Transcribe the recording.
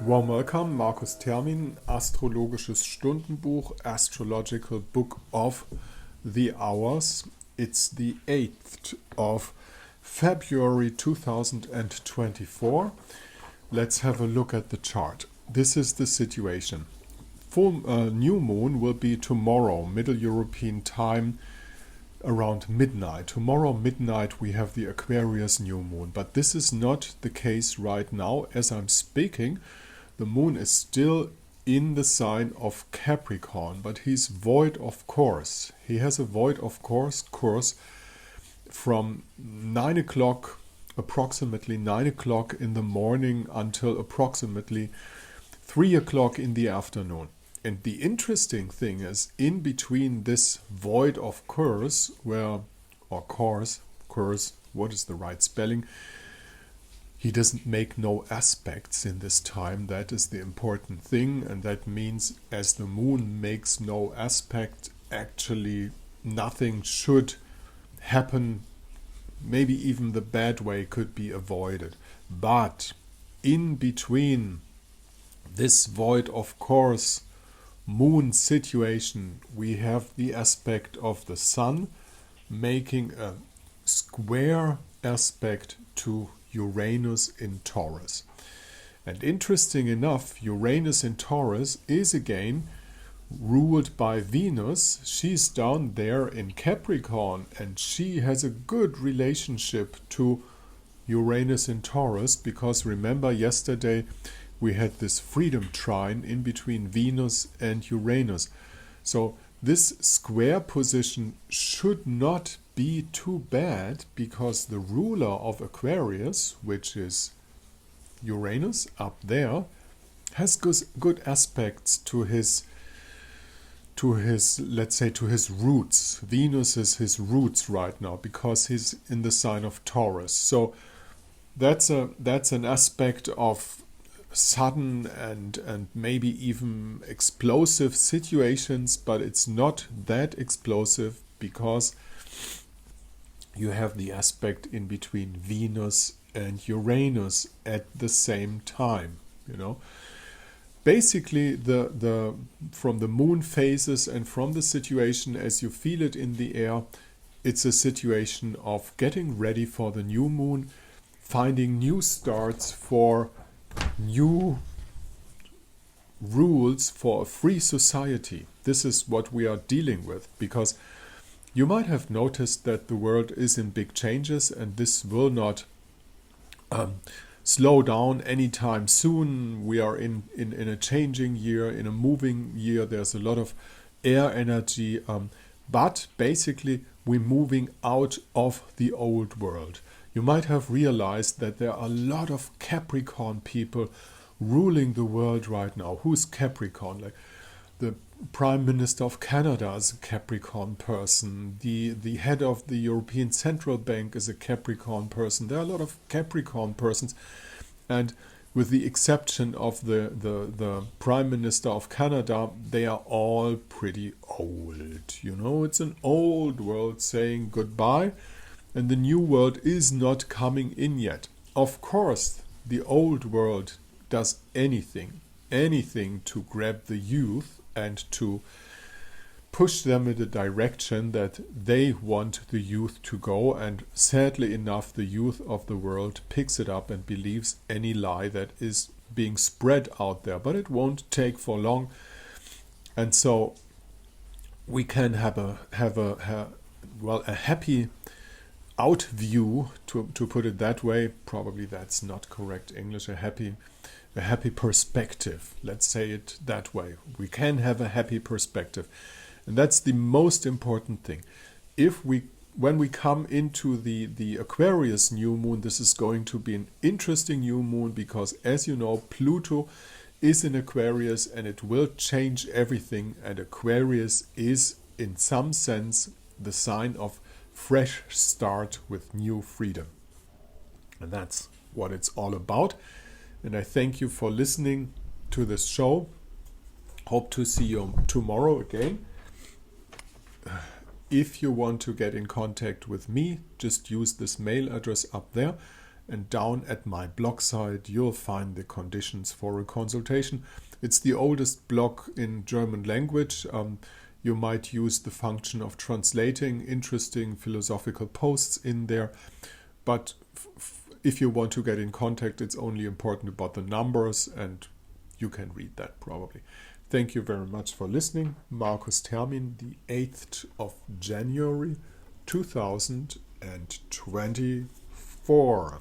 Warm welcome, Markus Termin, Astrologisches Stundenbuch, Astrological Book of the Hours. It's the 8th of February 2024. Let's have a look at the chart. This is the situation. Full new moon will be tomorrow, Middle European time, around midnight. Tomorrow midnight we have the Aquarius new moon, but this is not the case right now. As I'm speaking, the moon is still in the sign of Capricorn, but he's void of course. He has a void of course from 9 o'clock, approximately 9 o'clock in the morning until approximately 3 o'clock in the afternoon. And the interesting thing is, in between this void of course, what is the right spelling? He doesn't make no aspects in this time. That is the important thing, and that means as the moon makes no aspect, actually nothing should happen. Maybe even the bad way could be avoided. But in between this void of course moon situation, we have the aspect of the sun making a square aspect to Uranus in Taurus. And interesting enough, Uranus in Taurus is again ruled by Venus. She's down there in Capricorn, and she has a good relationship to Uranus in Taurus, because remember yesterday we had this freedom trine in between Venus and Uranus. So this square position should not be too bad, because the ruler of Aquarius, which is Uranus up there, has good aspects to his let's say to his roots. Venus is his roots right now because he's in the sign of Taurus. So that's an aspect of sudden and maybe even explosive situations, but it's not that explosive because you have the aspect in between Venus and Uranus at the same time. Basically the from the moon phases and from the situation as you feel it in the air, it's a situation of getting ready for the new moon, finding new starts for new rules for a free society. This is what we are dealing with, because you might have noticed that the world is in big changes, and this will not slow down anytime soon. We are in a changing year, in a moving year. There's a lot of air energy, but basically we're moving out of the old world. You might have realized that there are a lot of Capricorn people ruling the world right now. Who's Capricorn? Like the Prime Minister of Canada is a Capricorn person. The head of the European Central Bank is a Capricorn person. There are a lot of Capricorn persons, and with the exception of the Prime Minister of Canada, they are all pretty old. It's an old world saying goodbye, and the new world is not coming in yet. Of course, the old world does anything to grab the youth and to push them in the direction that they want the youth to go. And sadly enough, the youth of the world picks it up and believes any lie that is being spread out there. But it won't take for long. And so we can have a happy out view, to put it that way. Probably that's not correct English. A happy perspective. Let's say it that way. We can have a happy perspective. And that's the most important thing. When we come into the Aquarius new moon, this is going to be an interesting new moon, because as you know, Pluto is in Aquarius and it will change everything. And Aquarius is in some sense the sign of fresh start with new freedom. And that's what it's all about. And I thank you for listening to this show. Hope to see you tomorrow again. If you want to get in contact with me, just use this mail address up there. and down at my blog site you'll find the conditions for a consultation. It's the oldest blog in German language. You might use the function of translating interesting philosophical posts in there, but if you want to get in contact, it's only important about the numbers, and you can read that probably. Thank you very much for listening. Markus Termin, the 8th of January 2024.